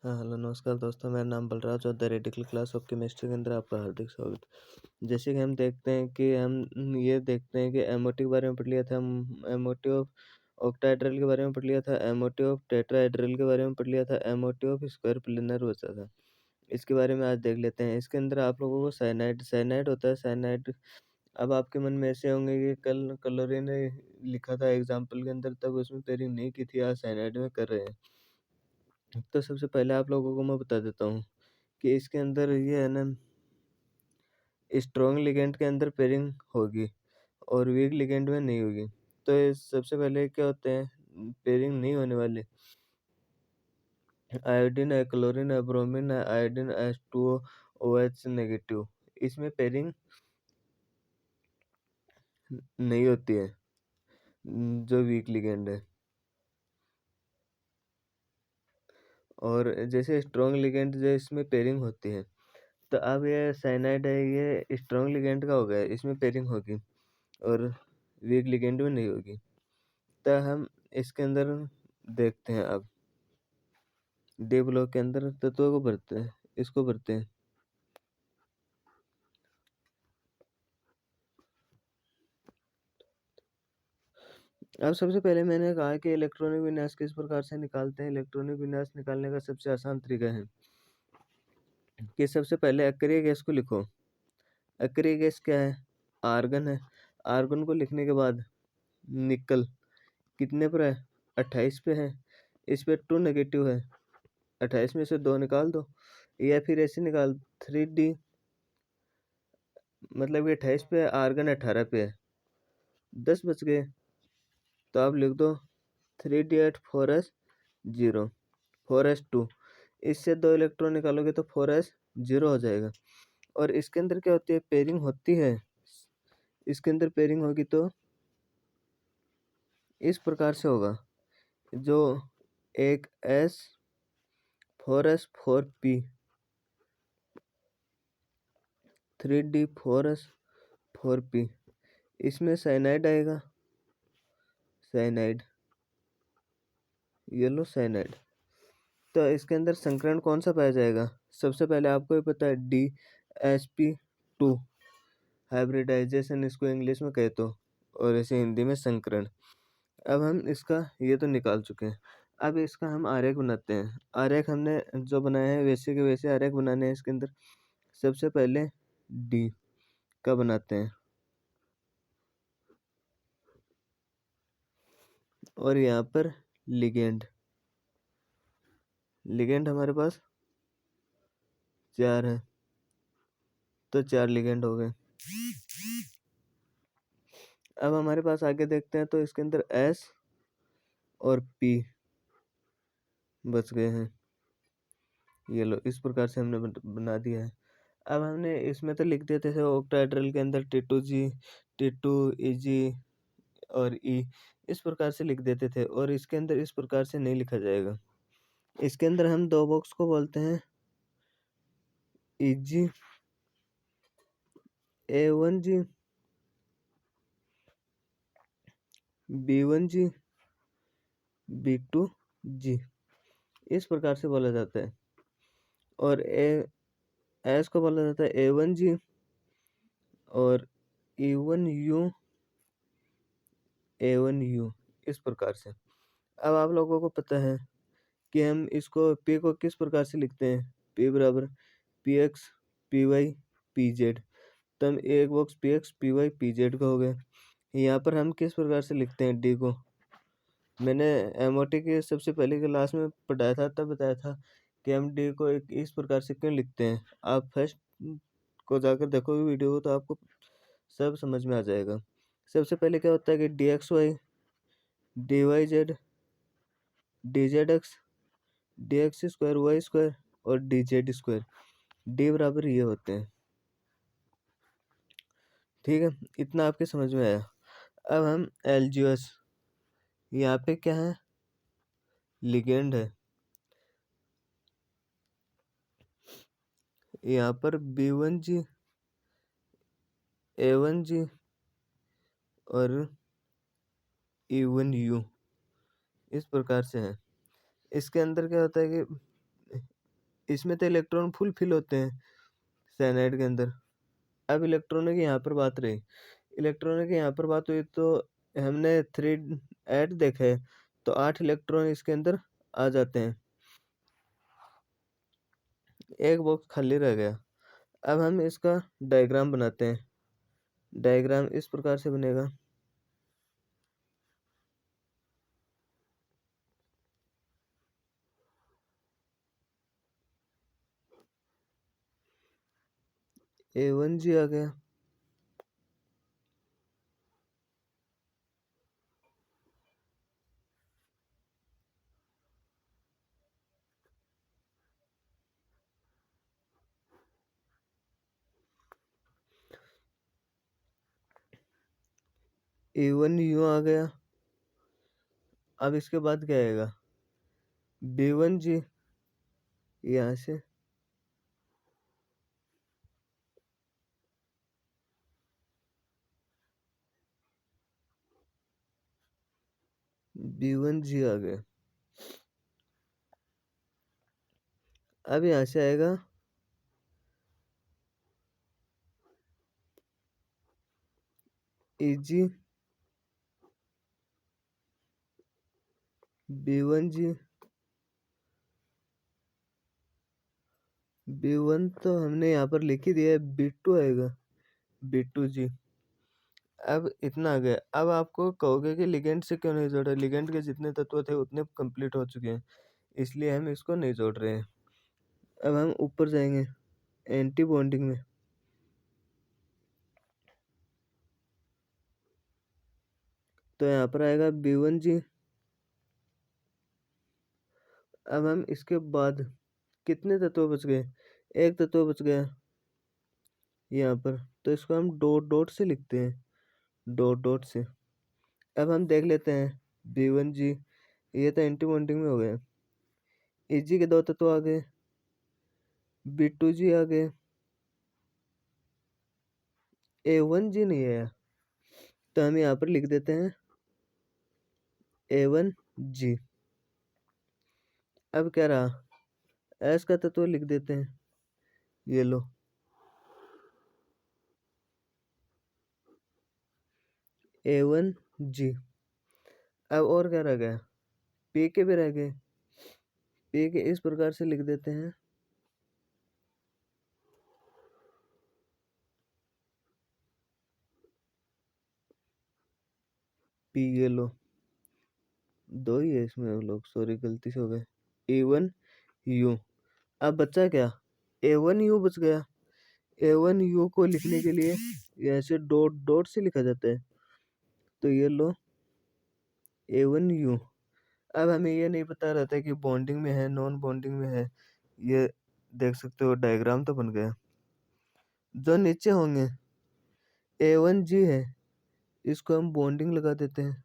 हाँ, हेलो नमस्कार दोस्तों, मेरा नाम बलराज और the radical class of chemistry के अंदर आपका हार्दिक स्वागत। जैसे कि हम देखते हैं कि हम ये देखते हैं कि एमओटी के बारे में पढ़ लिया था, हम एमओटी ऑफ ऑक्टाहेड्रल के बारे में पढ़ लिया था, एमओटी ऑफ टेट्राहेड्रल के बारे में पढ़ लिया था, एमओटी ऑफ स्क्वायर प्लेनर बचा था। इसके बारे में आज देख लेते हैं। इसके अंदर आप लोगों को साइनाइड होता है। साइनाइड अब आपके मन में ऐसे होंगे कि कल कलोरी ने लिखा था एग्जाम्पल के अंदर, तब उसमें पेयरिंग नहीं की थी, आज साइनाइड में कर रहे हैं। तो सबसे पहले आप लोगों को मैं बता देता हूँ कि इसके अंदर ये है ना, स्ट्रॉन्ग लिगेंड के अंदर पेयरिंग होगी और वीक लिगेंड में नहीं होगी। तो ये सबसे पहले क्या होते हैं पेयरिंग नहीं होने वाले, आयोडीन है, क्लोरीन है, ब्रोमीन है, आयोडीन H2O OH नेगेटिव, इसमें पेयरिंग नहीं होती है जो वीक लिगेंड है। और जैसे स्ट्रॉन्ग लिगेंड जो इसमें पेयरिंग होती है, तो अब ये साइनाइड है, ये स्ट्रॉन्ग लिगेंड का हो गया, इसमें पेयरिंग होगी और वीक लिगेंड में नहीं होगी। तो हम इसके अंदर देखते हैं। अब डी ब्लॉक के अंदर तत्वों को भरते हैं, इसको भरते हैं। अब सबसे पहले मैंने कहा कि इलेक्ट्रॉनिक विन्यास किस प्रकार से निकालते हैं। इलेक्ट्रॉनिक विन्यास निकालने का सबसे आसान तरीका है कि सबसे पहले अक्रिय गैस को लिखो। अक्रिय गैस क्या है? आर्गन है। आर्गन को लिखने के बाद निकल कितने पर है? 28 पे है। इस पे 2 नेगेटिव है, 28 में से 2 निकाल दो, या फिर ऐसे निकाल 3D, मतलब ये 28 पे है, आर्गन 18 पे है, 10 बच गए। तो आप लिख दो 3D8 4s0 4s2, इससे 2 इलेक्ट्रॉन निकालोगे तो 4s0 हो जाएगा। और इसके अंदर क्या होती है? पेयरिंग होती है। इसके अंदर पेयरिंग होगी तो इस प्रकार से होगा, जो एक S 4s4p 3D4s4p, इसमें साइनाइड आएगा, साइनाइड, येलो साइनाइड। तो इसके अंदर संकरण कौन सा पाया जाएगा? सबसे पहले आपको ये पता है DsP2, हाइब्रिडाइजेशन इसको इंग्लिश में कहे तो, और ऐसे हिंदी में संकरण। अब हम इसका ये तो निकाल चुके हैं। अब इसका हम आरेख बनाते हैं। आरेख हमने जो बनाया है वैसे के वैसे आरेख बनाने हैं। इसके अंदर सबसे पहले डी का बनाते हैं, और यहाँ पर लिगेंड, लिगेंड हमारे पास 4 है, तो 4 लिगेंड हो गए। अब हमारे पास आगे देखते हैं, तो इसके अंदर S और P बच गए हैं। ये लो, इस प्रकार से हमने बना दिया है। अब हमने इसमें तो लिख देते थे ऑक्टाहेड्रल के अंदर T2G, T2EG और E, इस प्रकार से लिख देते थे। और इसके अंदर इस प्रकार से नहीं लिखा जाएगा। इसके अंदर हम 2 बॉक्स को बोलते हैं EG A1G B1G B2G, इस प्रकार से बोला जाता है। और S को बोला जाता है A1G और E1U A1U, इस प्रकार से। अब आप लोगों को पता है कि हम इसको P को किस प्रकार से लिखते हैं? P बराबर PX PY PZ। तो हम एक बॉक्स PX PY PZ का हो गया। यहाँ पर हम किस प्रकार से लिखते हैं D को? मैंने एमओटी के सबसे पहले क्लास में पढ़ाया था, तब बताया था कि हम D को इस प्रकार से क्यों लिखते हैं। आप फर्स्ट को जाकर देखोगे वीडियो को, तो आपको सब समझ में आ जाएगा। सबसे पहले क्या होता है कि DXY DYZ DZX DX² Y² और DZ², D बराबर ये होते हैं। ठीक है, इतना आपके समझ में आया। अब हम LGS, यहाँ पे क्या है? लिगेंड है। यहाँ पर B1G A1G और E1U, इस प्रकार से है। इसके अंदर क्या होता है कि इसमें तो इलेक्ट्रॉन फुल फिल होते हैं साइनाइड के अंदर। अब इलेक्ट्रॉनों की यहाँ पर बात रही, इलेक्ट्रॉनों की यहाँ पर बात हुई तो हमने 3 8 देखा है, तो 8 इलेक्ट्रॉन इसके अंदर आ जाते हैं, एक बॉक्स खाली रह गया। अब हम इसका डायग्राम बनाते हैं। डायग्राम इस प्रकार से बनेगा। A1G आ गया, A1U आ गया। अब इसके बाद क्या आएगा, B1G, यहाँ से B1G आ गया। अब यहाँ से आएगा EG, B1G, B1 तो हमने यहाँ पर लिख ही दिया है, B2 आएगा, B2G। अब इतना आ गया। अब आपको कहोगे कि लिगेंड से क्यों नहीं जोड़ा, लिगेंड के जितने तत्व थे उतने कंप्लीट हो चुके हैं, इसलिए हम इसको नहीं जोड़ रहे हैं। अब हम ऊपर जाएंगे एंटी बॉन्डिंग में, तो यहाँ पर आएगा B1G। अब हम इसके बाद कितने तत्व बच गए, एक तत्व बच गया यहाँ पर, तो इसको हम डॉट डॉट से लिखते हैं, डॉट डॉट से। अब हम देख लेते हैं B1G, ये तो एंटी बॉन्डिंग में हो गया। EG के 2 तत्व आ गए, B2G आ गए, A1G नहीं आया, तो हम यहाँ पर लिख देते हैं A1G। अब क्या रहा, S का तत्व लिख देते हैं, ये लो A1G। अब और क्या रह गया, P के भी रह गए, P के इस प्रकार से लिख देते हैं, P, ये लो 2 ही है इसमें, हम लोग सॉरी गलती से हो गए, A1U। अब बचा क्या, A1U बच गया। A1U को लिखने के लिए यहाँ से डॉट डॉट से लिखा जाता है, तो ये लो A1U। अब हमें ये नहीं पता रहता कि बॉन्डिंग में है नॉन बॉन्डिंग में है, ये देख सकते हो डायग्राम तो बन गया। जो नीचे होंगे A1G है, इसको हम बॉन्डिंग लगा देते हैं।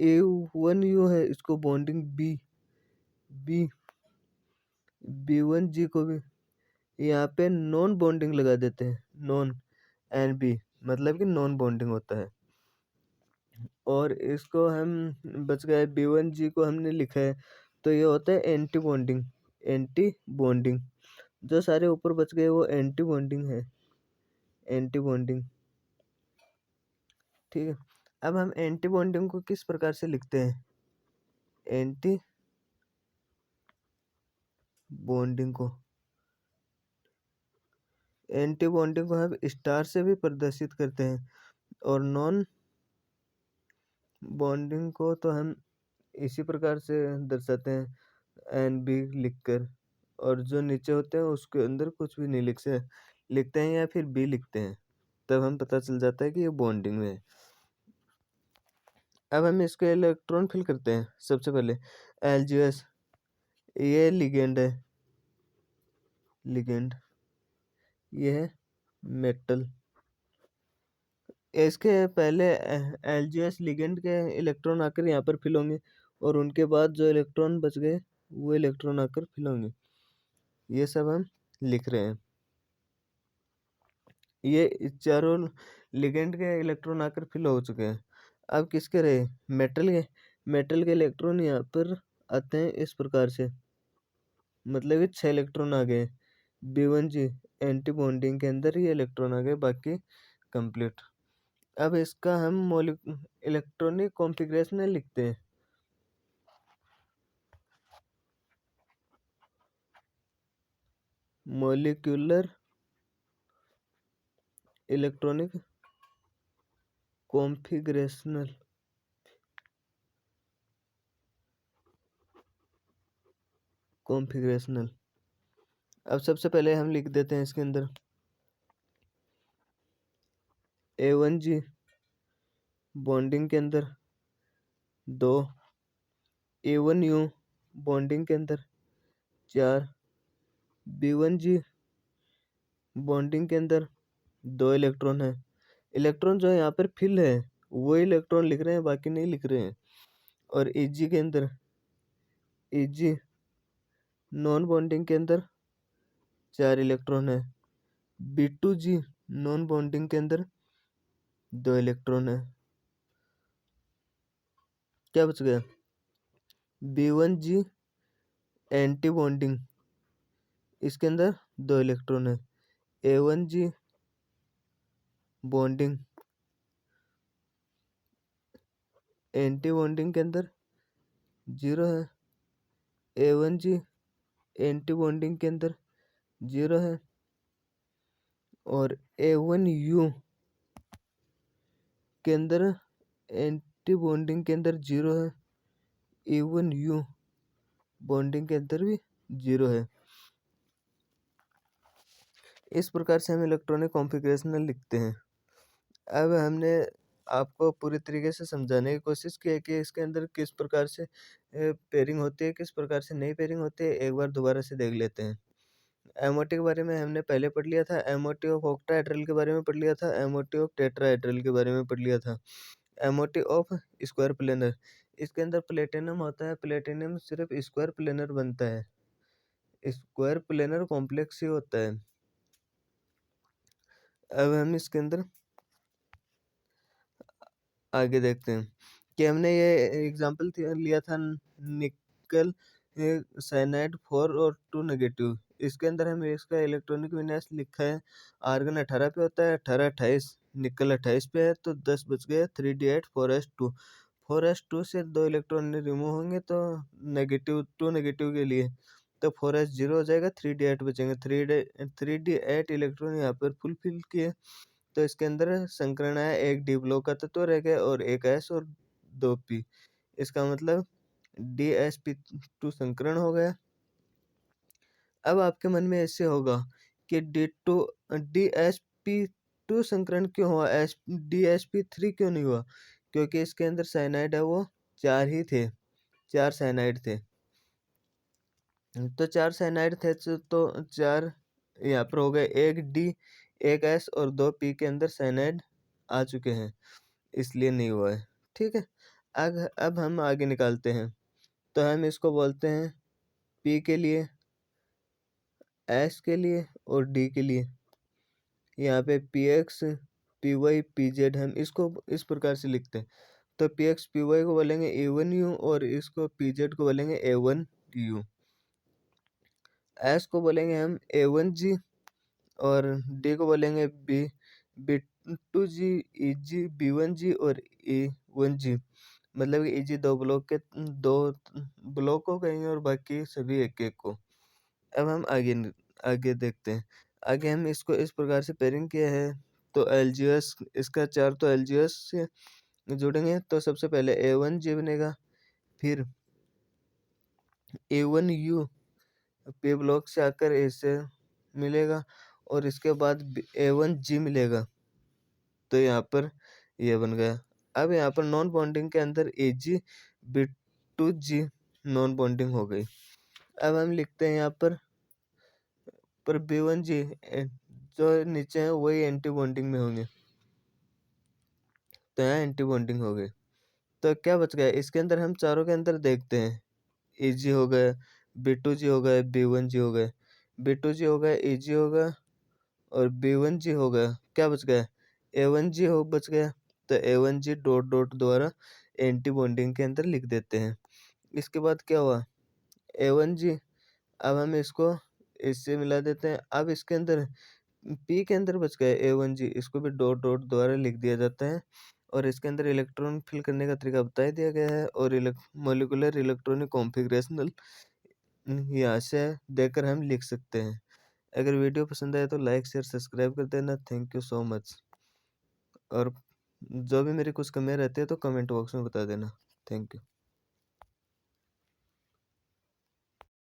A1U है, इसको बॉन्डिंग B, B, B1G को भी यहाँ पे नॉन बॉन्डिंग लगा देते हैं, नॉन NB, मतलब कि नॉन बॉन्डिंग होता है। और इसको हम बच गए B1G को हमने लिखा है, तो ये होता है एंटी बॉन्डिंग, एंटी बॉन्डिंग। जो सारे ऊपर बच गए वो एंटी बॉन्डिंग है, एंटी बॉन्डिंग। ठीक है। अब हम एंटी बॉन्डिंग को किस प्रकार से लिखते हैं, एंटी बॉन्डिंग को, एंटी बॉन्डिंग को हम स्टार से भी प्रदर्शित करते हैं, और नॉन बॉन्डिंग को तो हम इसी प्रकार से दर्शाते हैं NB लिखकर। और जो नीचे होते हैं उसके अंदर कुछ भी नहीं लिखते हैं या फिर B लिखते हैं, तब हम पता चल जाता है कि ये बॉन्डिंग में है। अब हम इसके इलेक्ट्रॉन फिल करते हैं। सबसे पहले LGS, ये लिगेंड है, लिगेंड, ये है मेटल। इसके पहले LGS लिगेंड के इलेक्ट्रॉन आकर यहाँ पर फिल होंगे, और उनके बाद जो इलेक्ट्रॉन बच गए वो इलेक्ट्रॉन आकर फिल होंगे। ये सब हम लिख रहे हैं। ये चारों लिगेंड के इलेक्ट्रॉन आकर फिल हो चुके हैं। अब किसके रहे, मेटल के। मेटल के इलेक्ट्रॉन यहाँ पर आते हैं इस प्रकार से, मतलब कि 6 इलेक्ट्रॉन आ गए। B1G एंटी बॉन्डिंग के अंदर ये इलेक्ट्रॉन आ गए, बाकी कंप्लीट। अब इसका हम इलेक्ट्रॉनिक कॉन्फ़िगरेशन लिखते हैं। मॉलिक्यूलर इलेक्ट्रॉनिक कॉन्फ़िगरेशनल कॉन्फ़िगरेशनल अब सबसे पहले हम लिख देते हैं इसके अंदर A1G बॉन्डिंग के अंदर 2, A1U बॉन्डिंग के अंदर 4, B1G बॉन्डिंग के अंदर 2 इलेक्ट्रॉन है। इलेक्ट्रॉन जो है यहाँ पर फिल है, वो इलेक्ट्रॉन लिख रहे हैं, बाकी नहीं लिख रहे हैं। और Eg के अंदर Eg नॉन बॉन्डिंग के अंदर 4 इलेक्ट्रॉन है। B2G नॉन बॉन्डिंग के अंदर 2 इलेक्ट्रॉन है। क्या बच गया? B1G एंटी बॉन्डिंग, इसके अंदर 2 इलेक्ट्रॉन है। A1G बॉन्डिंग, एंटी बॉन्डिंग के अंदर 0 है। A1G एंटी बॉन्डिंग के अंदर 0 है। और A1U के अंदर एंटी बॉन्डिंग के अंदर 0 है। A1U बॉन्डिंग के अंदर भी 0 है। इस प्रकार से हम इलेक्ट्रॉनिक कॉन्फ़िगरेशन लिखते हैं। अब हमने आपको पूरी तरीके से समझाने की कोशिश की है कि इसके अंदर किस प्रकार से पेयरिंग होती है, किस प्रकार से नहीं पेयरिंग होती है। एक बार दोबारा से देख लेते हैं। एमओटी के बारे में हमने पहले पढ़ लिया था, एमओटी ऑफ ऑक्टाहेड्रल के बारे में पढ़ लिया था, एमओटी ऑफ टेट्राहेड्रल के बारे में पढ़ लिया था। एमओटी ऑफ स्क्वायर प्लेनर, इसके अंदर प्लेटिनम होता है, प्लेटिनम सिर्फ स्क्वायर प्लेनर बनता है, स्क्वायर प्लेनर कॉम्प्लेक्स ही होता है। अब हम इसके अंदर आगे देखते हैं कि हमने ये एग्जांपल लिया था निकल साइनाइड 4 और 2 नेगेटिव। इसके अंदर हमें इसका इलेक्ट्रॉनिक विन्यास लिखा है, आर्गन 18 पे होता है, 18 28, निकल 28 पे है, तो 10 बच गए 3d8 4s2। 4s2 से 2 इलेक्ट्रॉन रिमूव होंगे तो नेगेटिव 2 नेगेटिव के लिए, तो 4s 0 हो जाएगा, 3d8 बचेंगे। 3d8 इलेक्ट्रॉन यहाँ पर फुलफिल किए, तो इसके अंदर संकरण है, एक डी ब्लॉक का तत्व रह गया और एक एस और 2 पी। इसका मतलब DsP2 संकरण हो गया। अब आपके मन में ऐसे होगा कि DsP2 संकरण क्यों हुआ, DsP3 क्यों नहीं हुआ? क्योंकि इसके अंदर साइनाइड है वो 4 ही थे, 4 साइनाइड थे। तो 4 साइनाइड थे तो 4 यहाँ पर हो गए, एक डी, एक एस और 2 पी के अंदर साइनाइड आ चुके हैं, इसलिए नहीं हुआ है। ठीक है, अब हम आगे निकालते हैं। तो हम इसको बोलते हैं पी के लिए, एस के लिए और डी के लिए। यहाँ पे P X, P Y, P Z, हम इसको इस प्रकार से लिखते हैं। तो पी एक्स पी वाई को बोलेंगे A1U और इसको पी जेड को बोलेंगे A1U। एस को बोलेंगे हम A1G और डी को बोलेंगे B2G, EG, B1G और E1G। मतलब कि EG 2 ब्लॉक को कहेंगे और बाकी सभी एक एक को। अब हम आगे देखते हैं। आगे हम इसको इस प्रकार से पेयरिंग किया है, तो एलजीएस, इसका 4 तो एलजीएस से जुड़ेंगे, तो सबसे पहले A1G बनेगा, फिर A1U पी ब्लॉक से आकर ए से मिलेगा और इसके बाद A1G मिलेगा, तो यहाँ पर ये बन गया। अब यहाँ पर नॉन बॉन्डिंग के अंदर AG B2G नॉन बॉन्डिंग हो गई। अब हम लिखते हैं यहाँ पर B1G जो नीचे है वही एंटी बॉन्डिंग में होंगे, तो यहाँ एंटी बॉन्डिंग हो गई। तो क्या बच गया इसके अंदर? हम चारों के अंदर देखते हैं, EG हो गया, B2G हो गया, B1G हो गया, B2G हो गया, EG हो गया और B1G हो गया। क्या बच गया? A1G हो बच गया, तो A1G डॉट डॉट द्वारा एंटी बॉन्डिंग के अंदर लिख देते हैं। इसके बाद क्या हुआ? A1G अब हम इसको इससे मिला देते हैं। अब इसके अंदर पी के अंदर बच गया A1G, इसको भी डॉट डॉट द्वारा लिख दिया जाता है और इसके अंदर इलेक्ट्रॉन फिल करने का तरीका बता दिया गया है और मॉलिक्यूलर इलेक्ट्रॉनिक कॉन्फ़िगरेशनल यहाँ से देकर हम लिख सकते हैं। अगर वीडियो पसंद आए तो लाइक, शेयर, सब्सक्राइब कर देना। Thank you so much. और जो भी मेरी कुछ कमियाँ रहती है तो कमेंट बॉक्स में बता देना। Thank you.